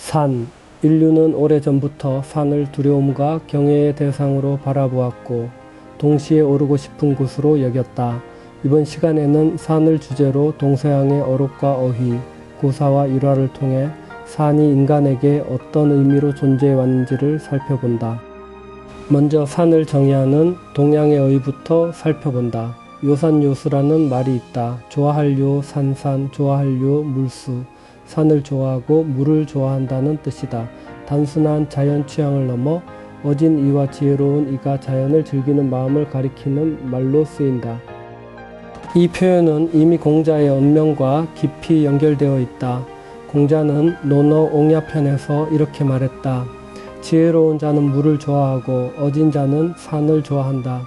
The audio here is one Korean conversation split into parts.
산. 인류는 오래전부터 산을 두려움과 경외의 대상으로 바라보았고 동시에 오르고 싶은 곳으로 여겼다. 이번 시간에는 산을 주제로 동서양의 어록과 어휘, 고사와 일화를 통해 산이 인간에게 어떤 의미로 존재해 왔는지를 살펴본다. 먼저 산을 정의하는 동양의 어휘부터 살펴본다. 요산요수라는 말이 있다. 좋아할 요, 산산, 좋아할 요, 물수. 산을 좋아하고 물을 좋아한다는 뜻이다. 단순한 자연 취향을 넘어 어진 이와 지혜로운 이가 자연을 즐기는 마음을 가리키는 말로 쓰인다. 이 표현은 이미 공자의 언명과 깊이 연결되어 있다. 공자는 논어 옹야편에서 이렇게 말했다. 지혜로운 자는 물을 좋아하고 어진 자는 산을 좋아한다.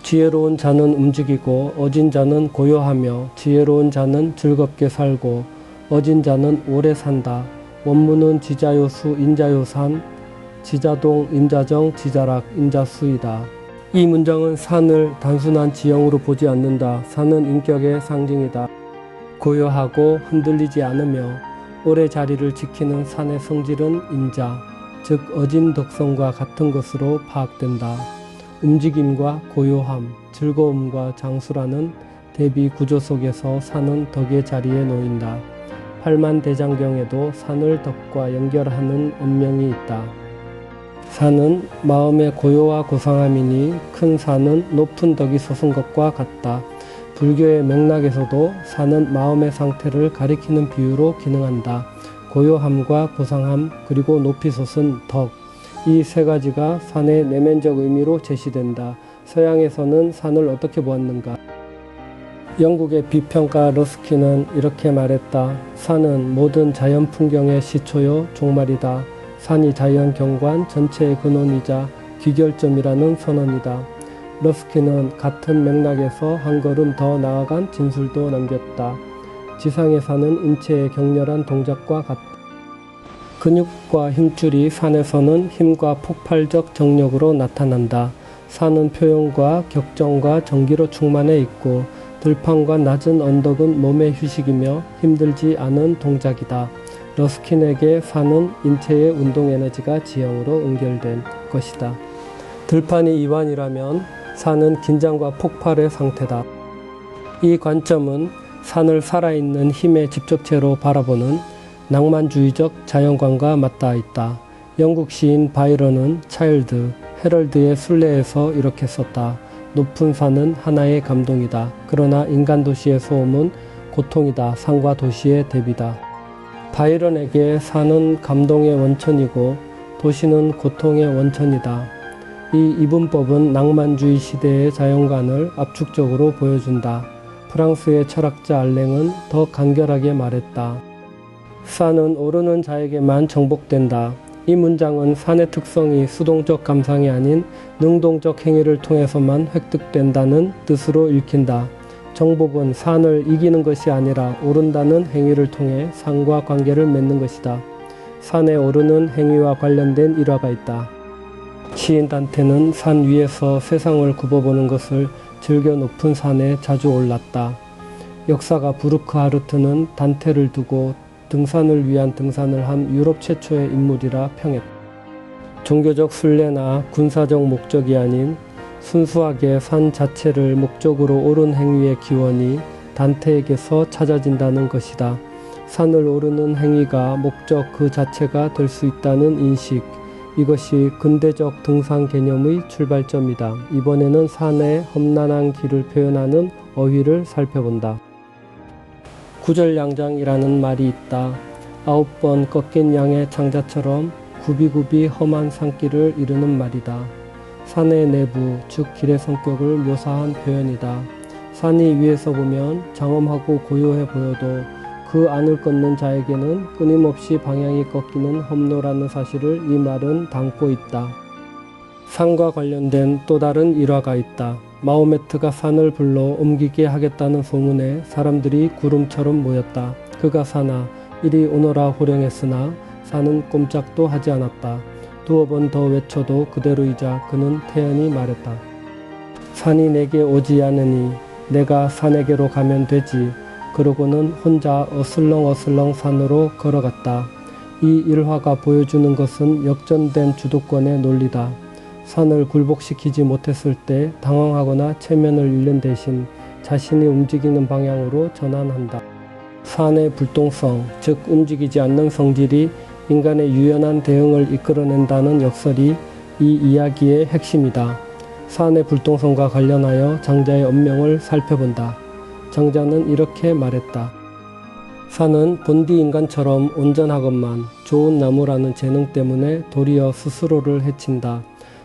지혜로운 자는 움직이고 어진 자는 고요하며 지혜로운 자는 즐겁게 살고 어진 자는 오래 산다. 원문은 지자요수 인자요산, 지자동 인자정 지자락 인자수이다. 이 문장은 산을 단순한 지형으로 보지 않는다. 산은 인격의 상징이다. 고요하고 흔들리지 않으며 오래 자리를 지키는 산의 성질은 인자, 즉 어진 덕성과 같은 것으로 파악된다. 움직임과 고요함, 즐거움과 장수라는 대비 구조 속에서 산은 덕의 자리에 놓인다. 팔만대장경에도 산을 덕과 연결하는 언명이 있다. 산은 마음의 고요와 고상함이니 큰 산은 높은 덕이 솟은 것과 같다. 불교의 맥락에서도 산은 마음의 상태를 가리키는 비유로 기능한다. 고요함과 고상함 그리고 높이 솟은 덕, 이 세 가지가 산의 내면적 의미로 제시된다. 서양에서는 산을 어떻게 보았는가? 영국의 비평가 러스킨은 이렇게 말했다. 산은 모든 자연 풍경의 시초요 종말이다. 산이 자연 경관 전체의 근원이자 귀결점이라는 선언이다. 러스킨은 같은 맥락에서 한 걸음 더 나아간 진술도 남겼다. 지상의 산은 인체의 격렬한 동작과 같다. 근육과 힘줄이 산에서는 힘과 폭발적 정력으로 나타난다. 산은 표현과 격정과 정기로 충만해 있고 들판과 낮은 언덕은 몸의 휴식이며 힘들지 않은 동작이다. 러스킨에게 산은 인체의 운동 에너지가 지형으로 연결된 것이다. 들판이 이완이라면 산은 긴장과 폭발의 상태다. 이 관점은 산을 살아있는 힘의 집적체로 바라보는 낭만주의적 자연관과 맞닿아 있다. 영국 시인 바이런은 차일드, 헤럴드의 순례에서 이렇게 썼다. 높은 산은 하나의 감동이다. 그러나 인간 도시의 소음은 고통이다. 산과 도시의 대비다. 바이런에게 산은 감동의 원천이고 도시는 고통의 원천이다. 이 이분법은 낭만주의 시대의 자연관을 압축적으로 보여준다. 프랑스의 철학자 알랭은 더 간결하게 말했다. 산은 오르는 자에게만 정복된다. 이 문장은 산의 특성이 수동적 감상이 아닌 능동적 행위를 통해서만 획득된다는 뜻으로 읽힌다. 정복은 산을 이기는 것이 아니라 오른다는 행위를 통해 산과 관계를 맺는 것이다. 산에 오르는 행위와 관련된 일화가 있다. 시인 단테는 산 위에서 세상을 굽어보는 것을 즐겨 높은 산에 자주 올랐다. 역사가 부르크 하르트는 단테를 두고 등산을 위한 등산을 한 유럽 최초의 인물이라 평했다. 종교적 순례나 군사적 목적이 아닌 순수하게 산 자체를 목적으로 옳은 행위의 기원이 단테에게서 찾아진다는 것이다. 산을 오르는 행위가 목적 그 자체가 될 수 있다는 인식, 이것이 근대적 등산 개념의 출발점이다. 이번에는 산의 험난한 길을 표현하는 어휘를 살펴본다. 구절양장이라는 말이 있다. 9번 꺾인 양의 창자처럼 굽이굽이 험한 산길을 이르는 말이다. 산의 내부, 즉 길의 성격을 묘사한 표현이다. 산이 위에서 보면 장엄하고 고요해 보여도 그 안을 걷는 자에게는 끊임없이 방향이 꺾이는 험로라는 사실을 이 말은 담고 있다. 산과 관련된 또 다른 일화가 있다. 마호메트가 산을 불러 옮기게 하겠다는 소문에 사람들이 구름처럼 모였다. 그가 사나 이리 오너라 호령했으나 산은 꼼짝도 하지 않았다. 두어 번 더 외쳐도 그대로이자 그는 태연히 말했다. 산이 내게 오지 않으니 내가 산에게로 가면 되지. 그러고는 혼자 어슬렁어슬렁 산으로 걸어갔다. 이 일화가 보여주는 것은 역전된 주도권의 논리다. 산을 굴복시키지 못했을 때 당황하거나 체면을 잃는 대신 자신이 움직이는 방향으로 전환한다. 산의 불동성, 즉 움직이지 않는 성질이 인간의 유연한 대응을 이끌어낸다는 역설이 이 이야기의 핵심이다. 산의 불동성과 관련하여 장자의 언명을 살펴본다. 장자는 이렇게 말했다. 산은 본디 인간처럼 온전하건만 좋은 나무라는 재능 때문에 도리어 스스로를 해친다.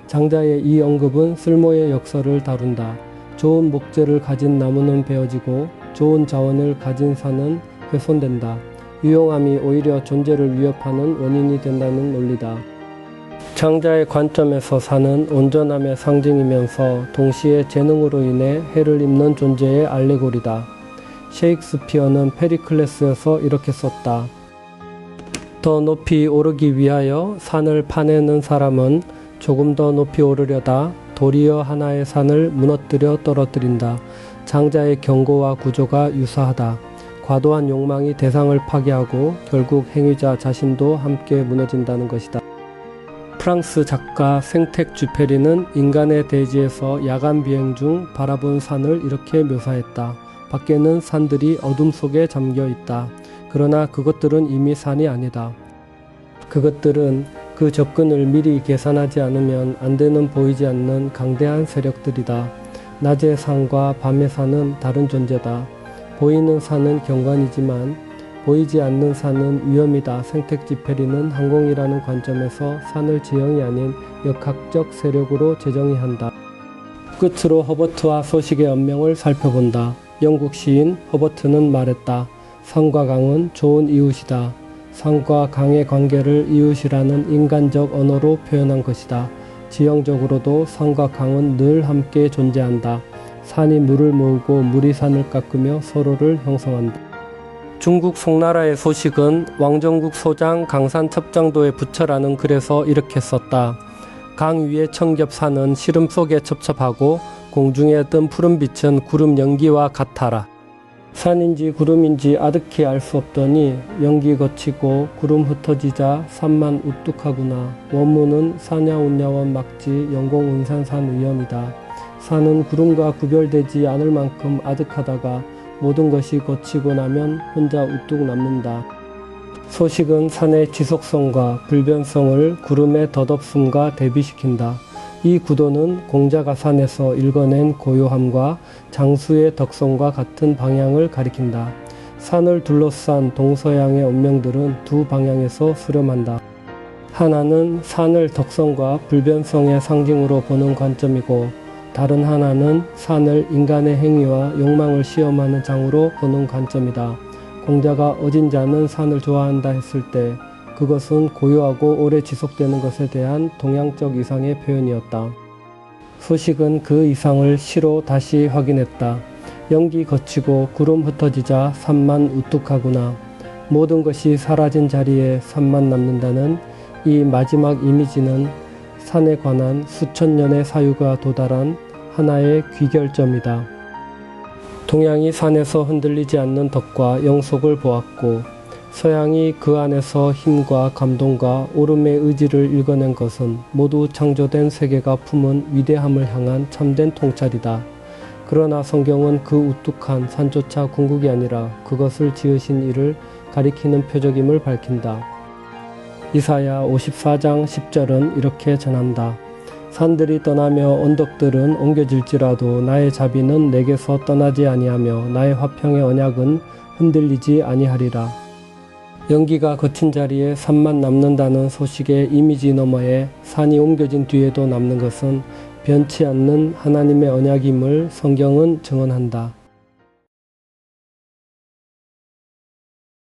장자의 이 언급은 쓸모의 역설을 다룬다. 좋은 목재를 가진 나무는 베어지고 좋은 자원을 가진 산은 훼손된다. 유용함이 오히려 존재를 위협하는 원인이 된다는 논리다. 장자의 관점에서 산은 온전함의 상징이면서 동시에 재능으로 인해 해를 입는 존재의 알레고리다. 셰익스피어는 페리클레스에서 이렇게 썼다. 더 높이 오르기 위하여 산을 파내는 사람은 조금 더 높이 오르려다 도리어 하나의 산을 무너뜨려 떨어뜨린다. 장자의 경고와 구조가 유사하다. 과도한 욕망이 대상을 파괴하고 결국 행위자 자신도 함께 무너진다는 것이다. 프랑스 작가 생텍쥐페리는 인간의 대지에서 야간 비행 중 바라본 산을 이렇게 묘사했다. 밖에는 산들이 어둠 속에 잠겨 있다. 그러나 그것들은 이미 산이 아니다. 그것들은 그 접근을 미리 계산하지 않으면 안 되는 보이지 않는 강대한 세력들이다. 낮의 산과 밤의 산은 다른 존재다. 보이는 산은 경관이지만 보이지 않는 산은 위험이다. 생텍쥐페리는 항공이라는 관점에서 산을 지형이 아닌 역학적 세력으로 재정의한다. 끝으로 허버트와 소식의 언명을 살펴본다. 영국 시인 허버트는 말했다. 산과 강은 좋은 이웃이다. 산과 강의 관계를 이웃이라는 인간적 언어로 표현한 것이다. 지형적으로도 산과 강은 늘 함께 존재한다. 산이 물을 모으고 물이 산을 깎으며 서로를 형성한다. 중국 송나라의 소식은 왕정국 소장 강산 첩장도의 부처라는 글에서 이렇게 썼다. 강 위의 청겹산은 시름 속에 첩첩하고 공중에 뜬 푸른빛은 구름 연기와 같아라. 산인지 구름인지 아득히 알 수 없더니 연기 거치고 구름 흩어지자 산만 우뚝하구나. 원문은 사냐운야원 막지 영공운산산 위험이다. 산은 구름과 구별되지 않을 만큼 아득하다가 모든 것이 거치고 나면 혼자 우뚝 남는다. 소식은 산의 지속성과 불변성을 구름의 덧없음과 대비시킨다. 이 구도는 공자가 산에서 읽어낸 고요함과 장수의 덕성과 같은 방향을 가리킨다. 산을 둘러싼 동서양의 언명들은 두 방향에서 수렴한다. 하나는 산을 덕성과 불변성의 상징으로 보는 관점이고 다른 하나는 산을 인간의 행위와 욕망을 시험하는 장으로 보는 관점이다. 공자가 어진 자는 산을 좋아한다 했을 때 그것은 고요하고 오래 지속되는 것에 대한 동양적 이상의 표현이었다. 소식은 그 이상을 시로 다시 확인했다. 연기 거치고 구름 흩어지자 산만 우뚝하구나. 모든 것이 사라진 자리에 산만 남는다는 이 마지막 이미지는 산에 관한 수천 년의 사유가 도달한 하나의 귀결점이다. 동양이 산에서 흔들리지 않는 덕과 영속을 보았고 서양이 그 안에서 힘과 감동과 오름의 의지를 읽어낸 것은 모두 창조된 세계가 품은 위대함을 향한 참된 통찰이다. 그러나 성경은 그 우뚝한 산조차 궁극이 아니라 그것을 지으신 이를 가리키는 표적임을 밝힌다. 이사야 54장 10절은 이렇게 전한다. 산들이 떠나며 언덕들은 옮겨질지라도 나의 자비는 내게서 떠나지 아니하며 나의 화평의 언약은 흔들리지 아니하리라. 연기가 거친 자리에 산만 남는다는 소식의 이미지 너머에 산이 옮겨진 뒤에도 남는 것은 변치 않는 하나님의 언약임을 성경은 증언한다.